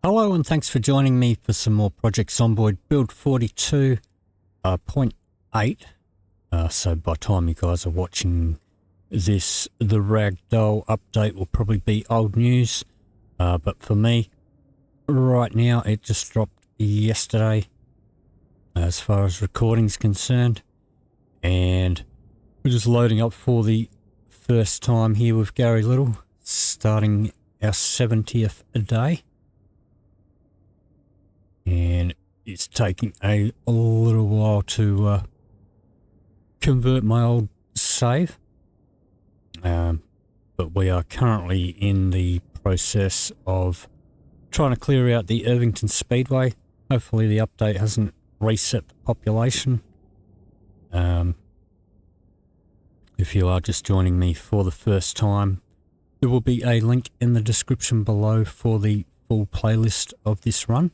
Hello and thanks for joining me for some more Project Zomboid build 42.8. So by the time you guys are watching this, the Ragdoll update will probably be old news. But for me, right now, it just dropped yesterday as far as recording's concerned. And we're just loading up for the first time here with Garry Little, starting our 70th a day. And it's taking a little while to convert my old save. But we are currently in the process of trying to clear out the Irvington Speedway. Hopefully the update hasn't reset the population. If you are just joining me for the first time, there will be a link in the description below for the full playlist of this run.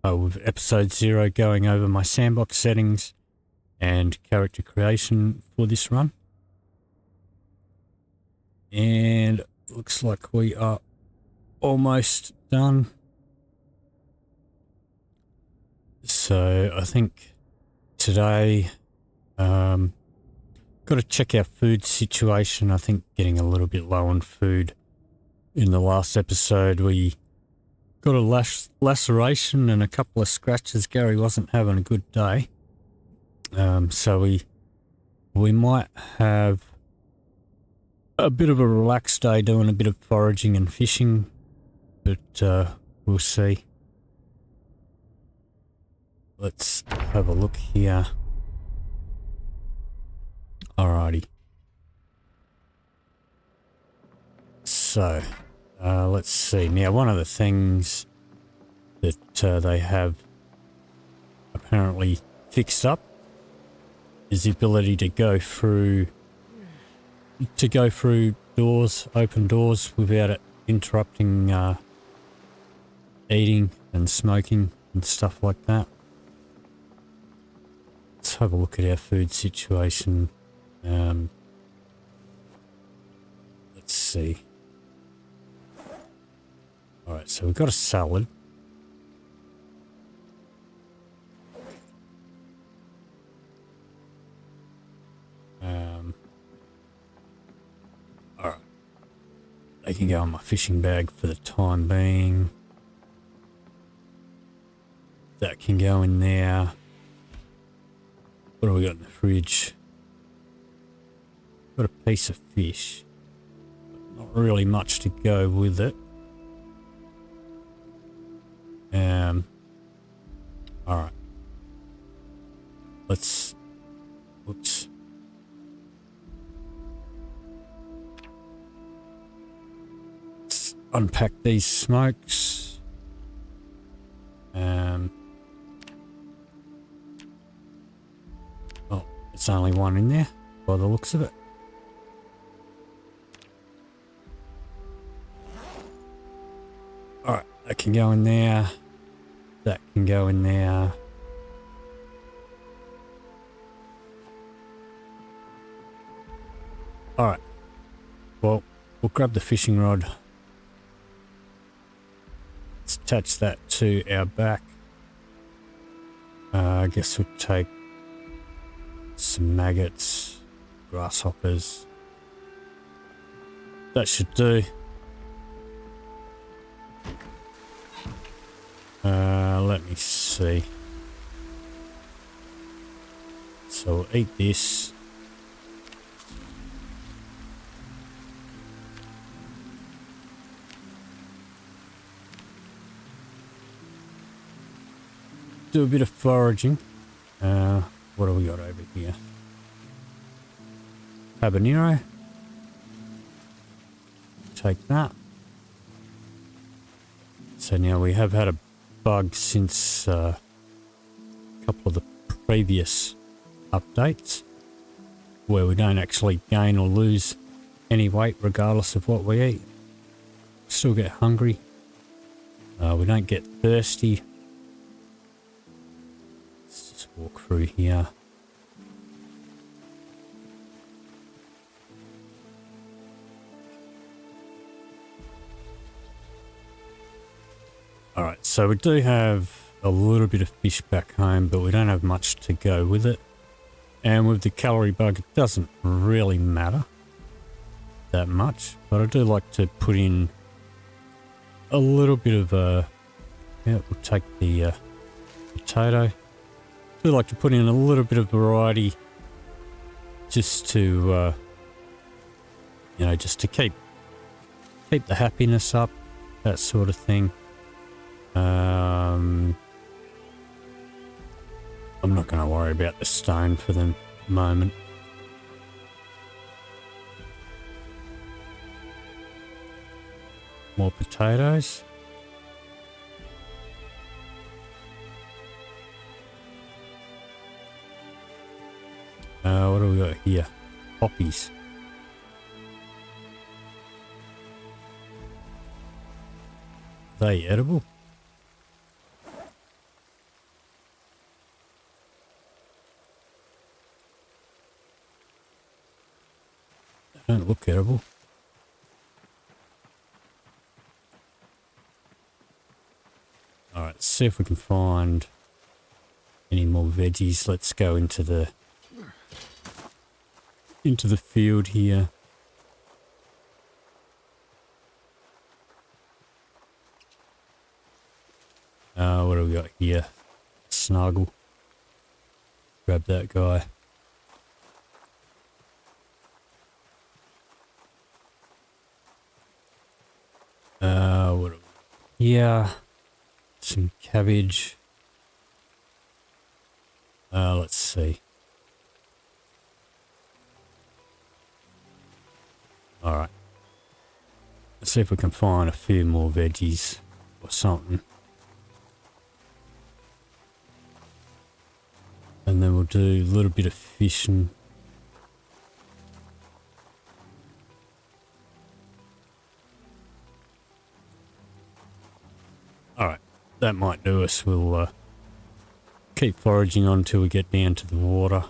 With episode 0 going over my sandbox settings and character creation for this run. And looks like we are almost done. So I think today, got to check our food situation. I think getting a little bit low on food. In the last episode, we got a laceration and a couple of scratches. Garry wasn't having a good day. So we might have a bit of a relaxed day doing a bit of foraging and fishing, but we'll see. Let's have a look here. Alrighty. So, let's see. Now, one of the things that they have apparently fixed up is the ability to go through doors, open doors, without it interrupting eating and smoking and stuff like that. Let's have a look at our food situation. Let's see. Alright, so we've got a salad. Alright. They can go in my fishing bag for the time being. That can go in there. What do we got in the fridge? Got a piece of fish. Not really much to go with it. Alright. Let's unpack these smokes. Oh, it's only one in there by the looks of it. Alright, that can go in there. That can go in there. Alright. Well, we'll grab the fishing rod. Let's attach that to our back. I guess we'll take some maggots, grasshoppers. That should do. Let me see. So we'll eat this. Do a bit of foraging. What do we got over here? Habanero. Take that. So now we have had a bug since a couple of the previous updates where we don't actually gain or lose any weight regardless of what we eat. Still get hungry. We don't get thirsty. Let's just walk through here. Alright, so we do have a little bit of fish back home, but we don't have much to go with it. And with the calorie bug, it doesn't really matter that much. But I do like to put in a little bit of yeah, we'll take the potato. I do like to put in a little bit of variety just to, you know, just to keep the happiness up, that sort of thing. I'm not going to worry about the stone for the moment. More potatoes. What do we got here? Poppies. Are they edible? They don't look edible. Alright, let's see if we can find any more veggies. Let's go into the field here. What do we got here? Snuggle. Grab that guy. What do we here? Some cabbage. Let's see. Alright. Let's see if we can find a few more veggies or something. And then we'll do a little bit of fishing. Alright, that might do us. We'll keep foraging on until we get down to the water.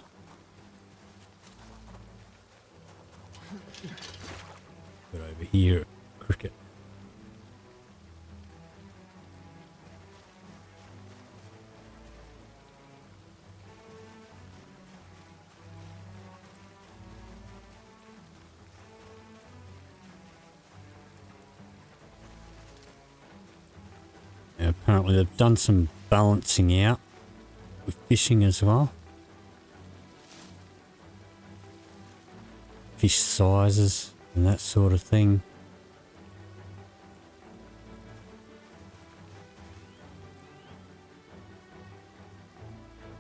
But over here, cricket. Now, apparently they've done some balancing out with fishing as well. Fish sizes and that sort of thing.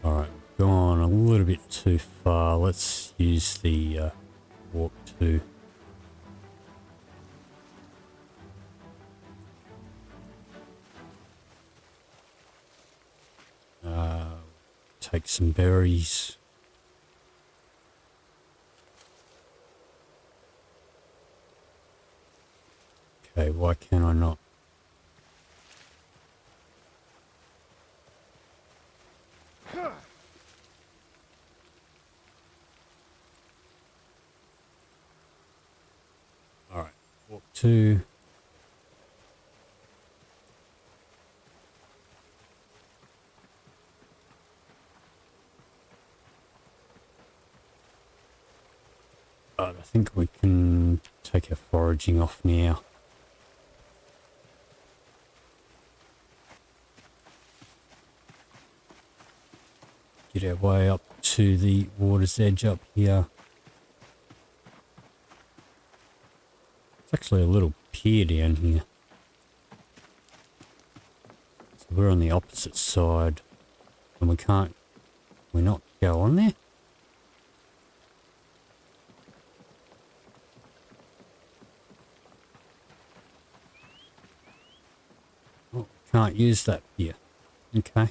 Alright, we've gone a little bit too far. Let's use the walk to take some berries. Okay, why can I not? Alright, walk to. But I think we can take our foraging off now. Get our way up to the water's edge up here. It's actually a little pier down here. So we're on the opposite side and can we not go on there? Oh, can't use that pier. Okay.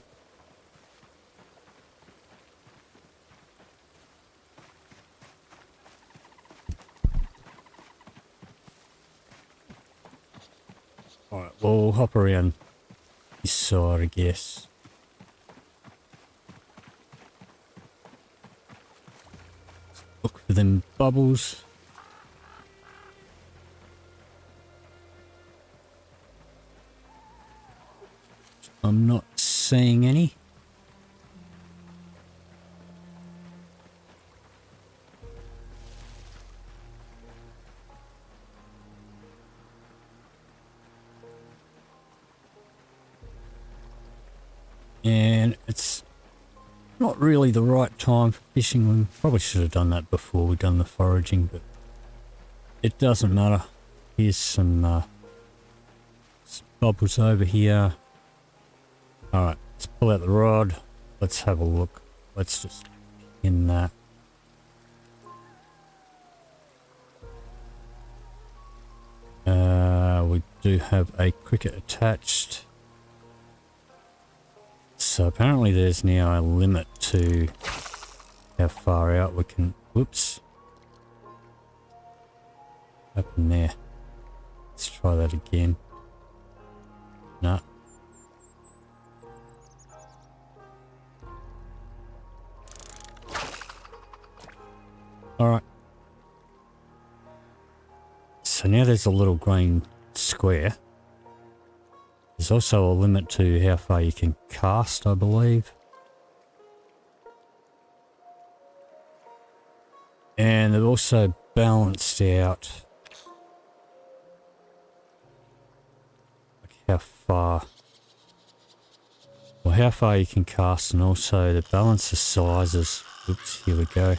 Alright, well, we'll hop around this side, I guess. Look for them bubbles. I'm not seeing any. And it's not really the right time for fishing. We probably should have done that before we done the foraging, but it doesn't matter. Here's some bubbles over here. Alright, let's pull out the rod. Let's have a look. Let's just pin that. We do have a cricket attached. So apparently there's now a limit to how far out we can... Whoops. What happened there? Let's try that again. No. Alright. So now there's a little green square. There's also a limit to how far you can cast, I believe. And they've also balanced out like how far you can cast, and also the balance of sizes. Oops, here we go.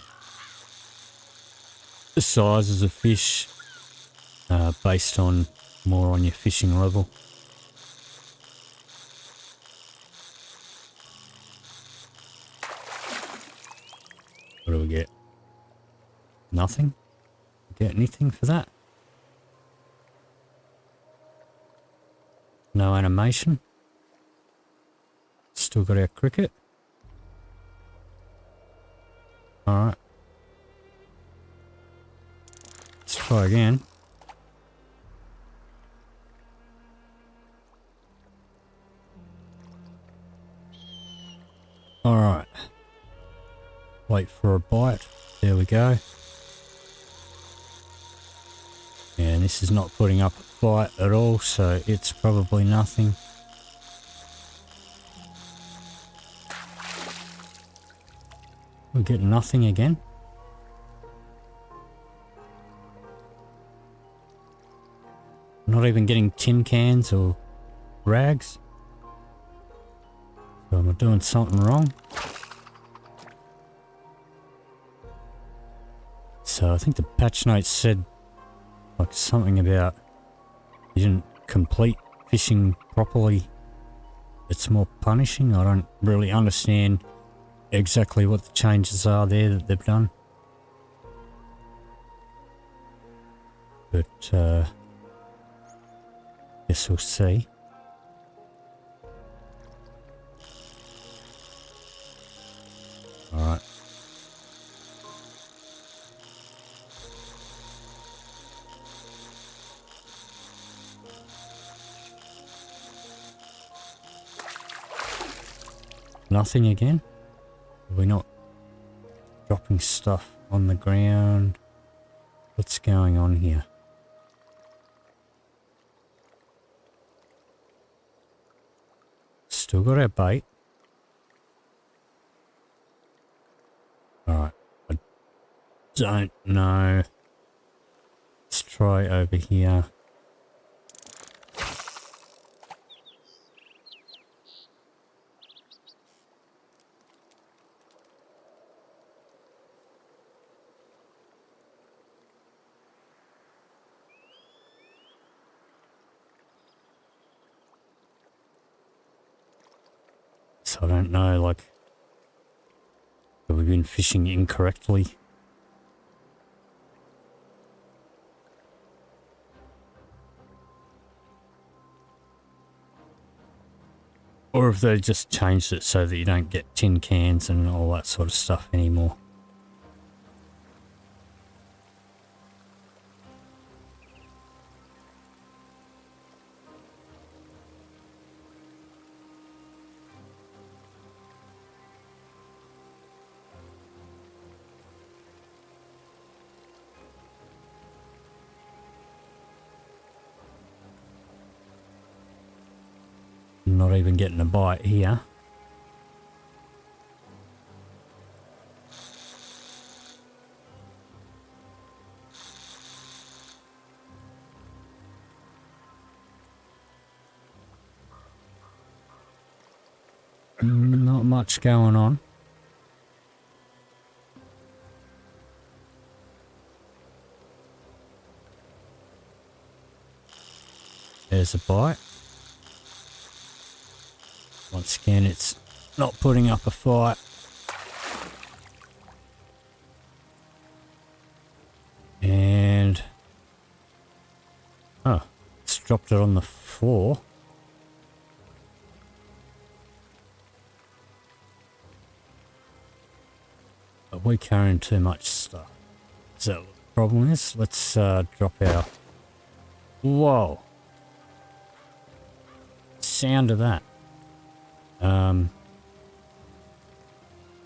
The sizes of fish based on more on your fishing level. What do we get? Nothing? Get anything for that? No animation? Still got our cricket? Alright. Let's try again. Alright. Wait for a bite. There we go. And this is not putting up a fight at all, so it's probably nothing. We'll get nothing again. Not even getting tin cans or rags. So am I doing something wrong? So I think the patch notes said like something about you didn't complete fishing properly. It's more punishing. I don't really understand exactly what the changes are there that they've done. But guess we'll see. Alright. Nothing again? Are we not dropping stuff on the ground? What's going on here? Still got our bait. Alright. I don't know. Let's try over here. So I don't know, like, have we been fishing incorrectly? Or if they just changed it so that you don't get tin cans and all that sort of stuff anymore. Not even getting a bite here. Not much going on. There's a bite. Once again, it's not putting up a fight. And... oh, it's dropped it on the floor. But we're carrying too much stuff. Is that what the problem is? Let's drop our... whoa! Sound of that.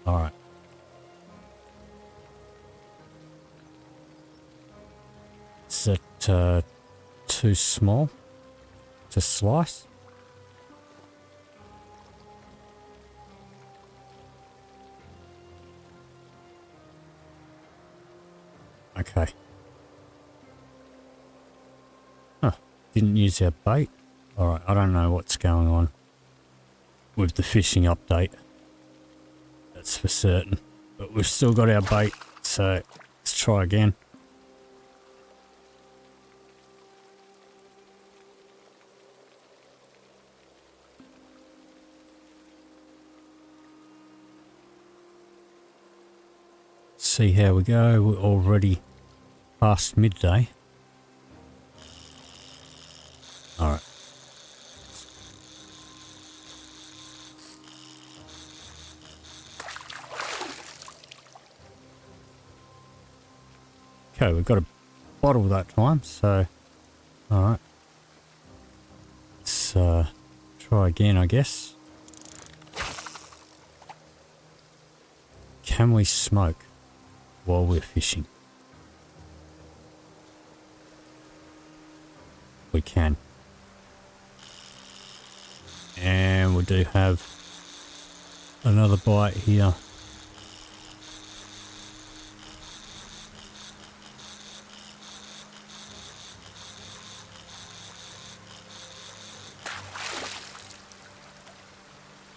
Alright. Is it too small to slice? Okay. Huh. Didn't use our bait. Alright, I don't know what's going on with the fishing update. That's for certain. But we've still got our bait, so let's try again. See how we go. We're already past midday. Alright. Okay, we've got a bottle that time, so alright. Let's try again, I guess. Can we smoke while we're fishing? We can. And we do have another bite here.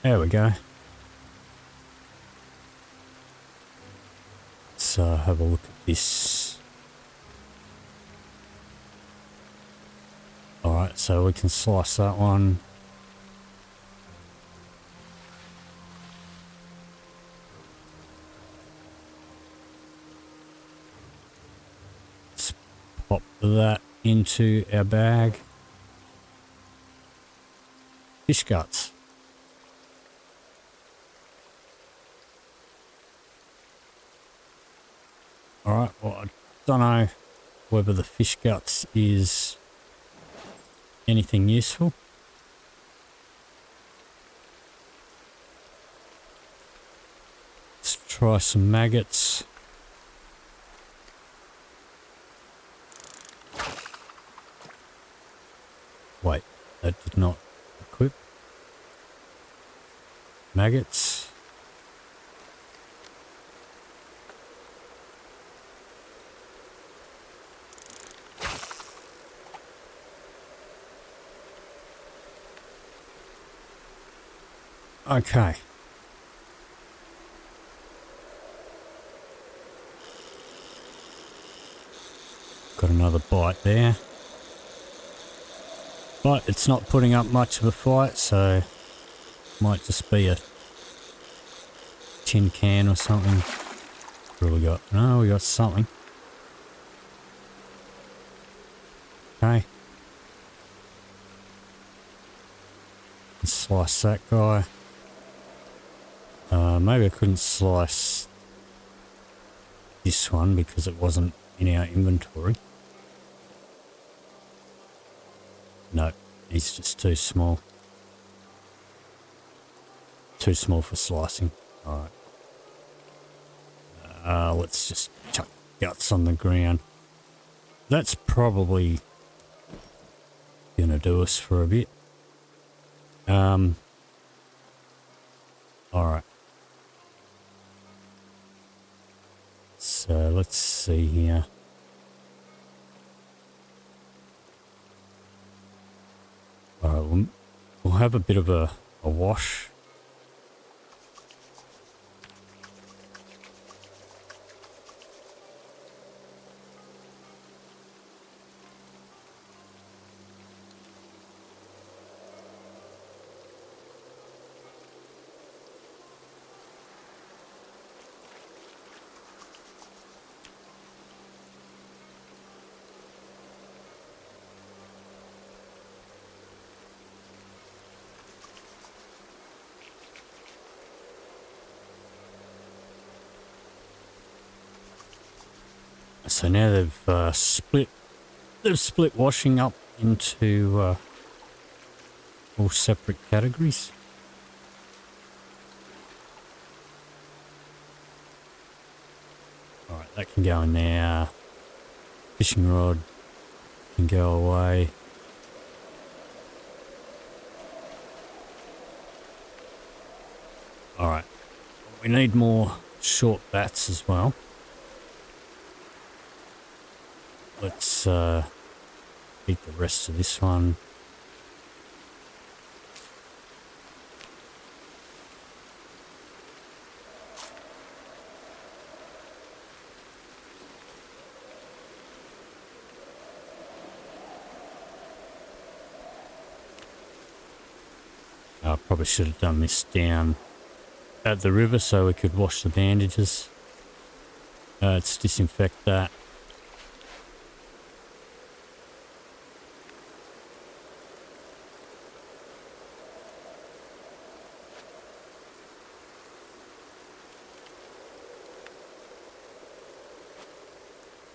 There we go. Let's have a look at this. Alright, so we can slice that one. Let's pop that into our bag. Fish guts. Alright, well, I don't know whether the fish guts is anything useful. Let's try some maggots. Wait, that did not equip. Maggots. Okay. Got another bite there. But it's not putting up much of a fight, so might just be a tin can or something. What do we got? No, we got something. Okay. Let's slice that guy. Maybe I couldn't slice this one because it wasn't in our inventory. No, he's just too small. Too small for slicing. Alright. Let's just chuck guts on the ground. That's probably gonna do us for a bit. All right. So let's see here. All right, we'll have a bit of a wash. So now they've split washing up into all separate categories. All right, that can go in there. Fishing rod can go away. All right, we need more short bats as well. Let's eat the rest of this one. I probably should have done this down at the river so we could wash the bandages. Let's disinfect that.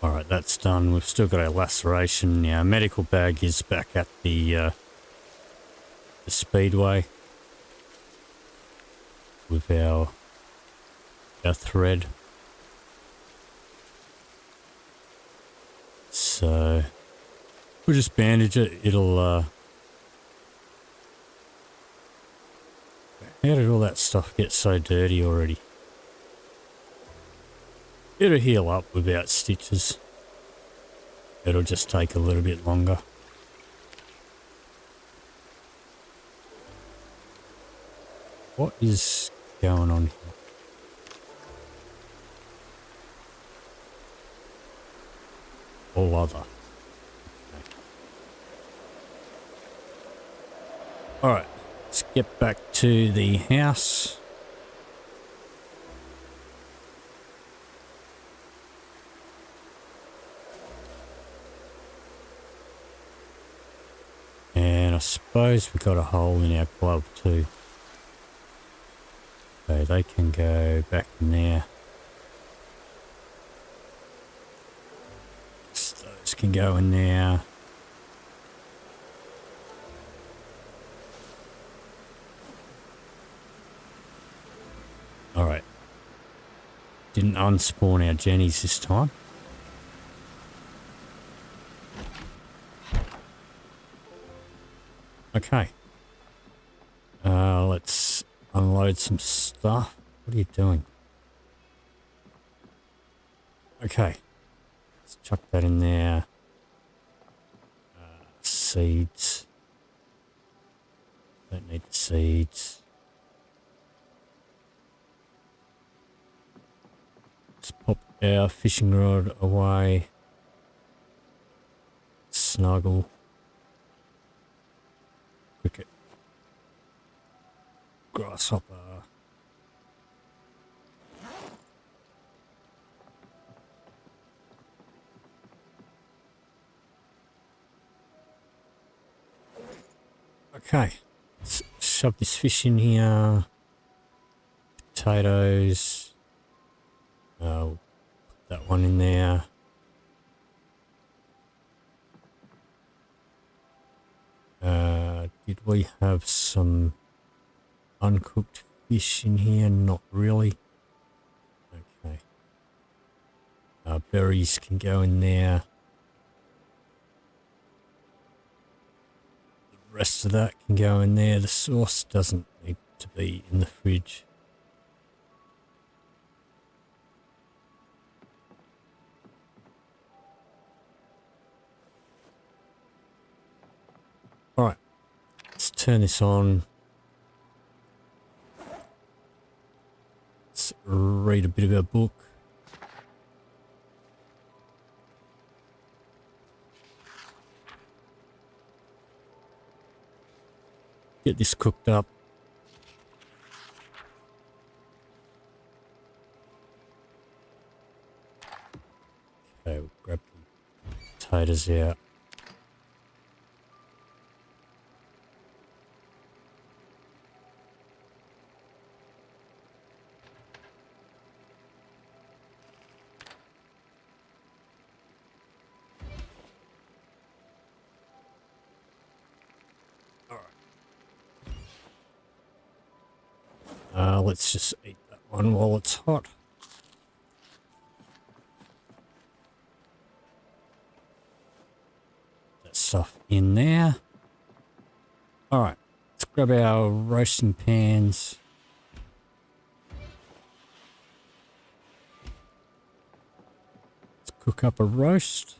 Alright, that's done. We've still got our laceration. Our medical bag is back at the speedway with our thread. So we'll just bandage it. It'll how did all that stuff get so dirty already? It'll heal up without stitches. It'll just take a little bit longer. What is going on here? All other. Okay. Alright, let's get back to the house. And I suppose we got a hole in our glove too. So they can go back in there. Those can go in there. Alright. Didn't unspawn our jennies this time. Okay. Let's unload some stuff. What are you doing? Okay. Let's chuck that in there. Seeds. Don't need the seeds. Let's pop our fishing rod away. Snuggle. Cricket. Grasshopper. Okay, let's shove this fish in here. Potatoes. Put that one in there. Did we have some uncooked fish in here? Not really. Okay. Berries can go in there. The rest of that can go in there. The sauce doesn't need to be in the fridge. Alright, let's turn this on. Let's read a bit of our book. Get this cooked up. Okay, we'll grab the potatoes out. Let's just eat that one while it's hot. That stuff in there. Alright, let's grab our roasting pans. Let's cook up a roast.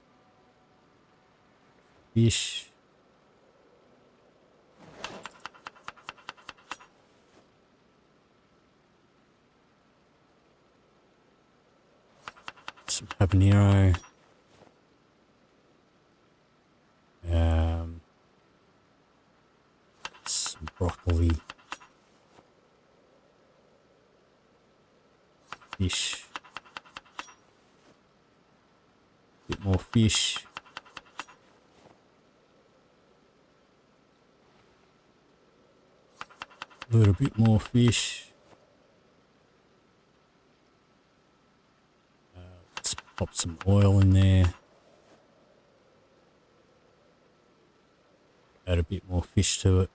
Fish. Some habanero. Some broccoli. Fish. Bit more fish. A little bit more fish. Let's pop some oil in there. Add a bit more fish to it.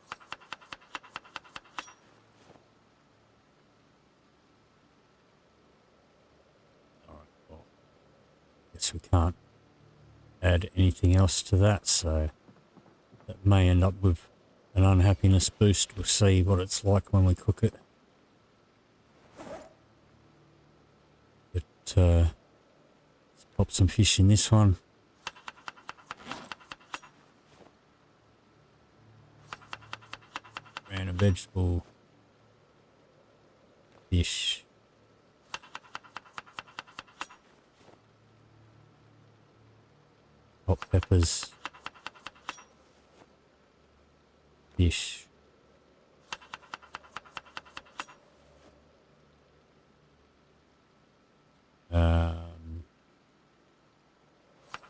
Alright, well, guess we can't add anything else to that, so that may end up with an unhappiness boost. We'll see what it's like when we cook it. But let's pop some fish in this one. And a vegetable, fish, hot peppers, fish,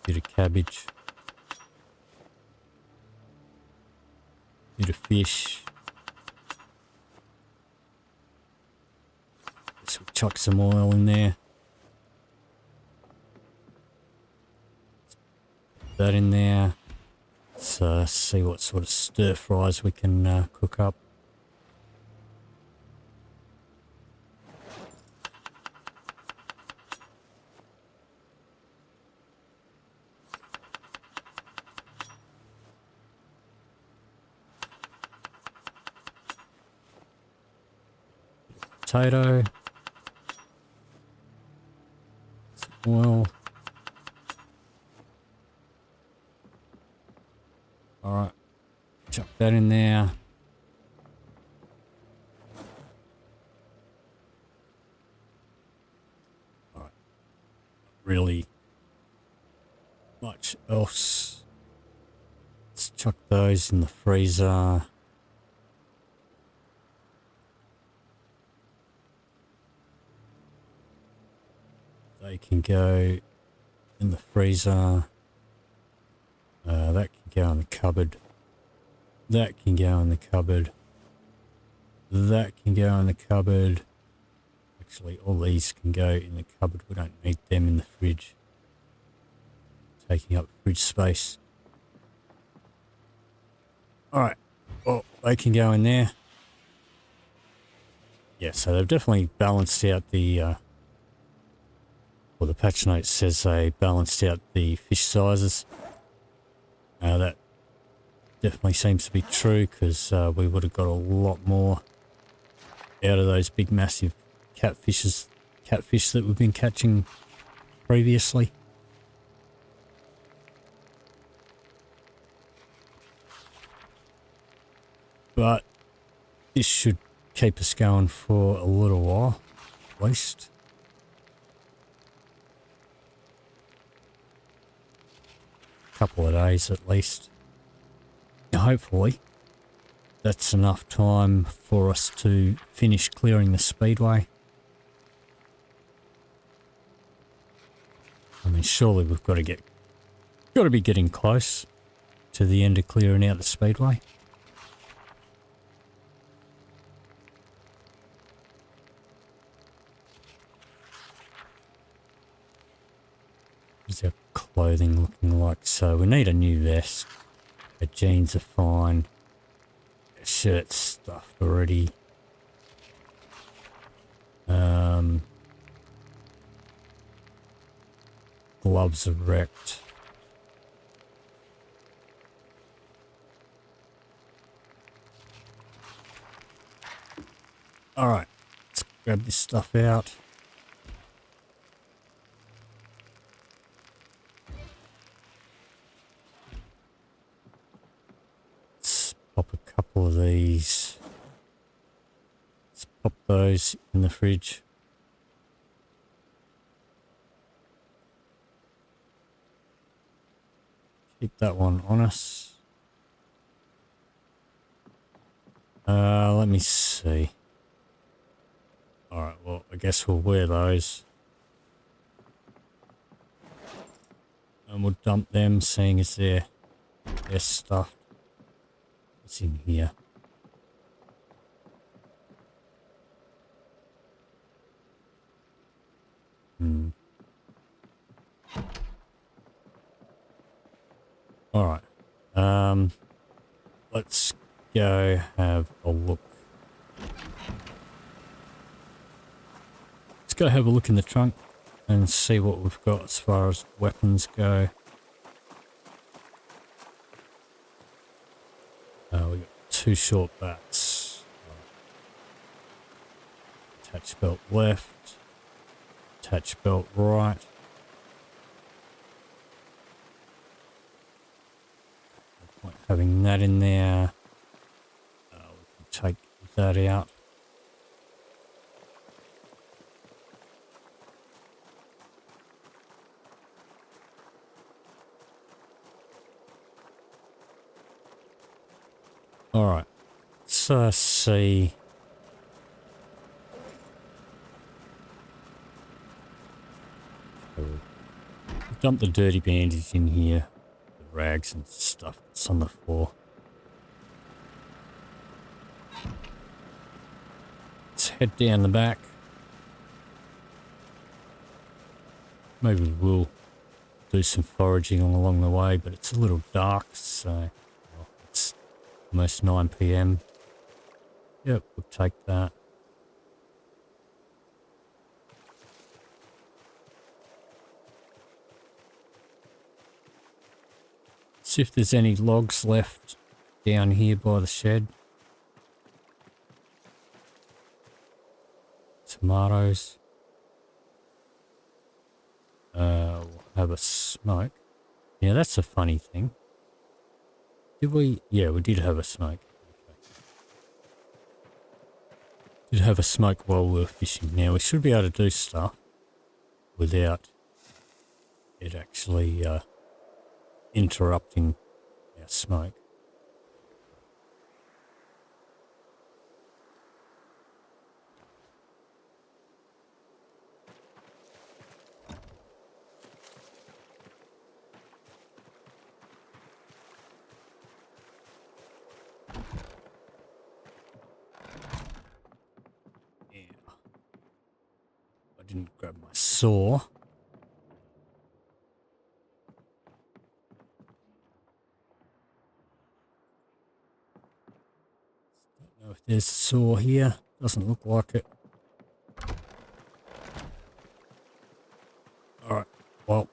bit of cabbage, bit of fish. So chuck some oil in there. Put that in there. Let's see what sort of stir fries we can cook up. Potato. Oil. Alright, chuck that in there. Alright, really much else. Let's chuck those in the freezer. They can go in the freezer. That can go in the cupboard. That can go in the cupboard. That can go in the cupboard. Actually, all these can go in the cupboard. We don't need them in the fridge. Taking up fridge space. Alright. Well, they can go in there. Yeah, so they've definitely balanced out the... well, the patch note says they balanced out the fish sizes. That definitely seems to be true, because we would have got a lot more out of those big massive catfish that we've been catching previously. But this should keep us going for a little while, at least. A couple of days at least. Hopefully that's enough time for us to finish clearing the speedway. I mean, surely we've got to be getting close to the end of clearing out the speedway. What's our clothing looking like? So we need a new vest. Our jeans are fine. Our shirt's stuffed already. Gloves are wrecked. Alright, let's grab this stuff out. Let's pop a couple of these. Let's pop those in the fridge. Keep that one on us. Let me see. Alright, well, I guess we'll wear those. And we'll dump them, seeing as their stuff is in here. Alright. Let's go have a look. Let's go have a look in the trunk and see what we've got as far as weapons go. We've got 2 short bats. Attach belt left. Attach belt right. No point having that in there. We can take that out. Alright, let's see. Dump the dirty bandies in here, the rags and stuff that's on the floor. Let's head down the back. Maybe we'll do some foraging along the way, but it's a little dark, so it's almost 9 PM. Yep, we'll take that. See if there's any logs left down here by the shed. Tomatoes. We'll have a smoke. Yeah, that's a funny thing. Did we? Yeah, we did have a smoke. Okay. Did have a smoke while we were fishing. Now we should be able to do stuff without it actually interrupting our smoke. Yeah. I didn't grab my saw. If there's a saw here, doesn't look like it. Alright, well,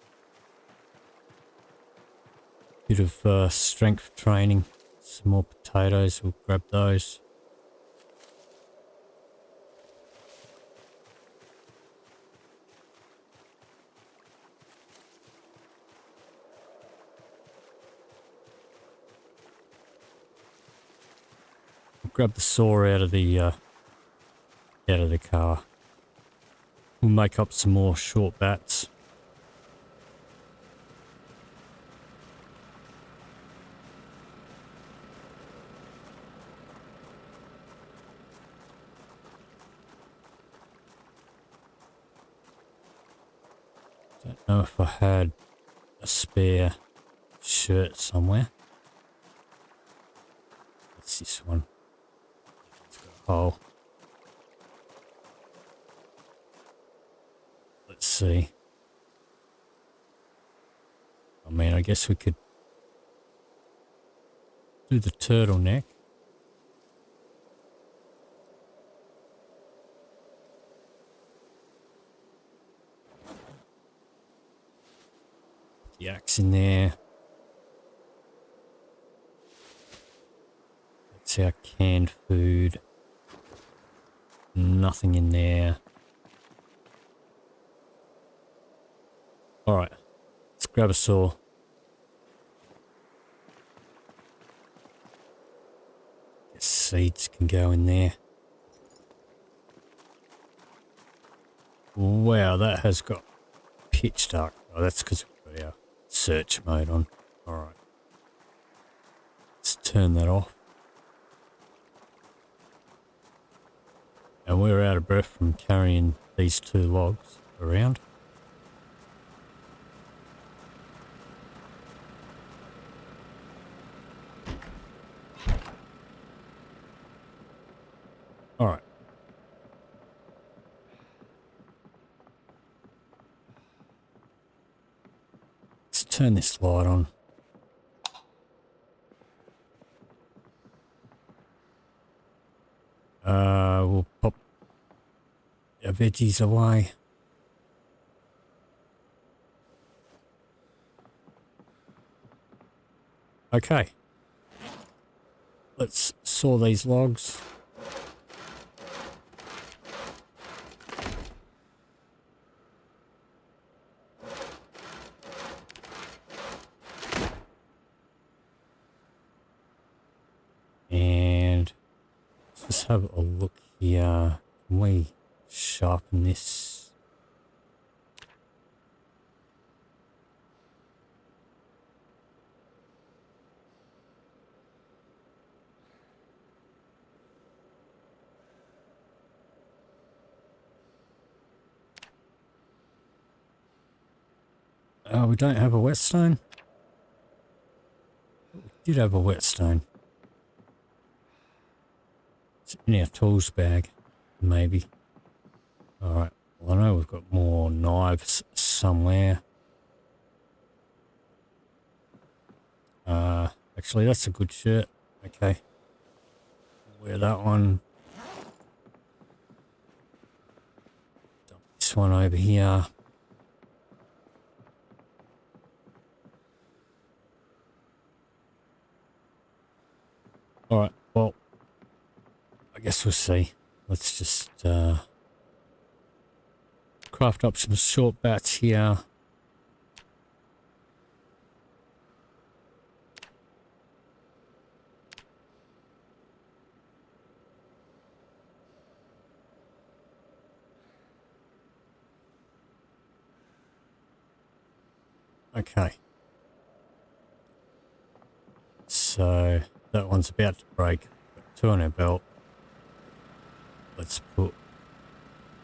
bit of strength training Some more potatoes, we'll grab those. We'll grab the saw out of the car. We'll make up some more short bats. Don't know if I had a spare shirt somewhere. What's this one? It's got a hole. Let's see. I mean, I guess we could do the turtleneck. The axe in there. That's our canned food. Nothing in there. Alright, let's grab a saw. Guess seeds can go in there. Wow, that has got pitch dark. Oh, that's because we've got our search mode on. Alright. Let's turn that off. And we're out of breath from carrying these 2 logs around. Alright. Let's turn this light on. We'll pop our veggies away. Okay. Let's saw these logs. And let's just have a look here. Can we sharpen this? Oh, we don't have a whetstone? We did have a whetstone. It's in our tools bag, maybe. Alright, well I know we've got more knives somewhere. Actually that's a good shirt. Okay. Wear that one. Dump this one over here. Alright, well, I guess we'll see. Let's just craft up some short bats here. Okay. So that one's about to break. Got 2 on our belt. Let's put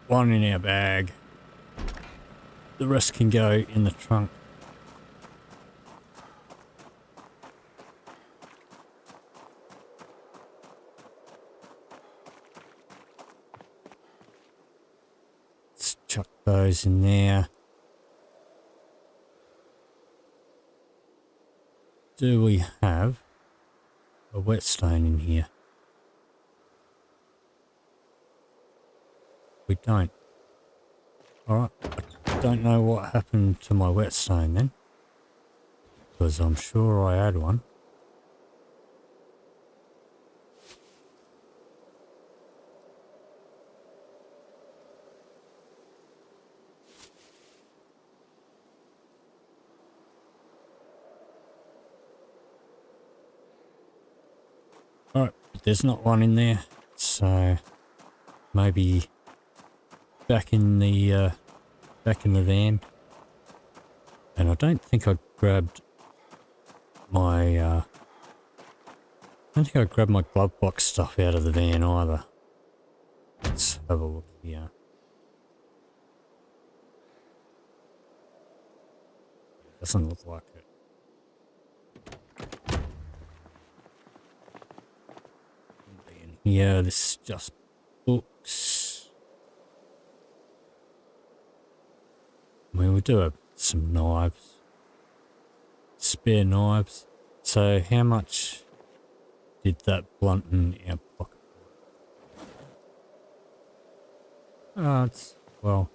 1 in our bag. The rest can go in the trunk. Let's chuck those in there. Do we have a whetstone in here? We don't. Alright, I don't know what happened to my whetstone then, because I'm sure I had one. there's not one in there, so maybe back in the van. And I don't think I grabbed my glove box stuff out of the van either. Let's have a look here. It doesn't look like it. Yeah, this is just books. I mean, we do have some knives. Spare knives. So how much did that blunt in our pocket? Well,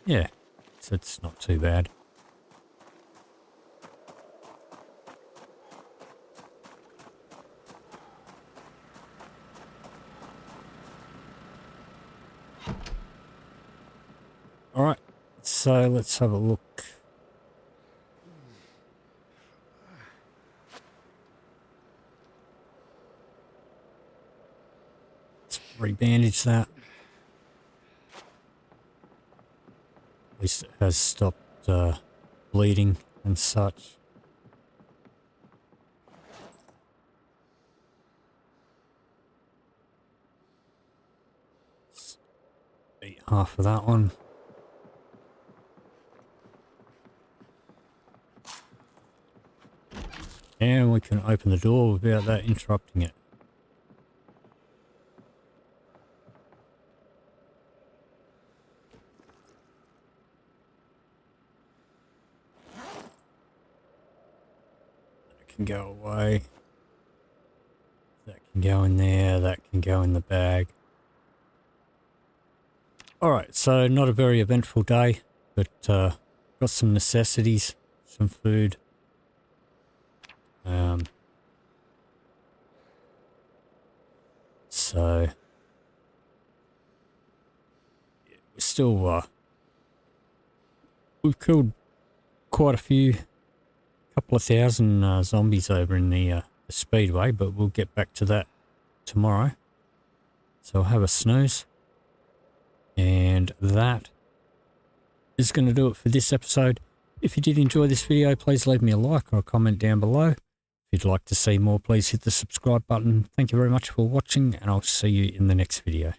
yeah, so it's not too bad. Alright, so let's have a look. Let's rebandage that. At least it has stopped bleeding and such. Let's eat half of that one. And we can open the door without that interrupting it. That can go away. That can go in there. That can go in the bag. Alright, so not a very eventful day, but got some necessities, some food. So yeah, we're still we've killed quite a couple of thousand zombies over in the speedway, but we'll get back to that tomorrow. So I'll have a snooze, and that is going to do it for this episode. If you did enjoy this video, please leave me a like or a comment down below. If you'd like to see more, please hit the subscribe button. Thank you very much for watching, and I'll see you in the next video.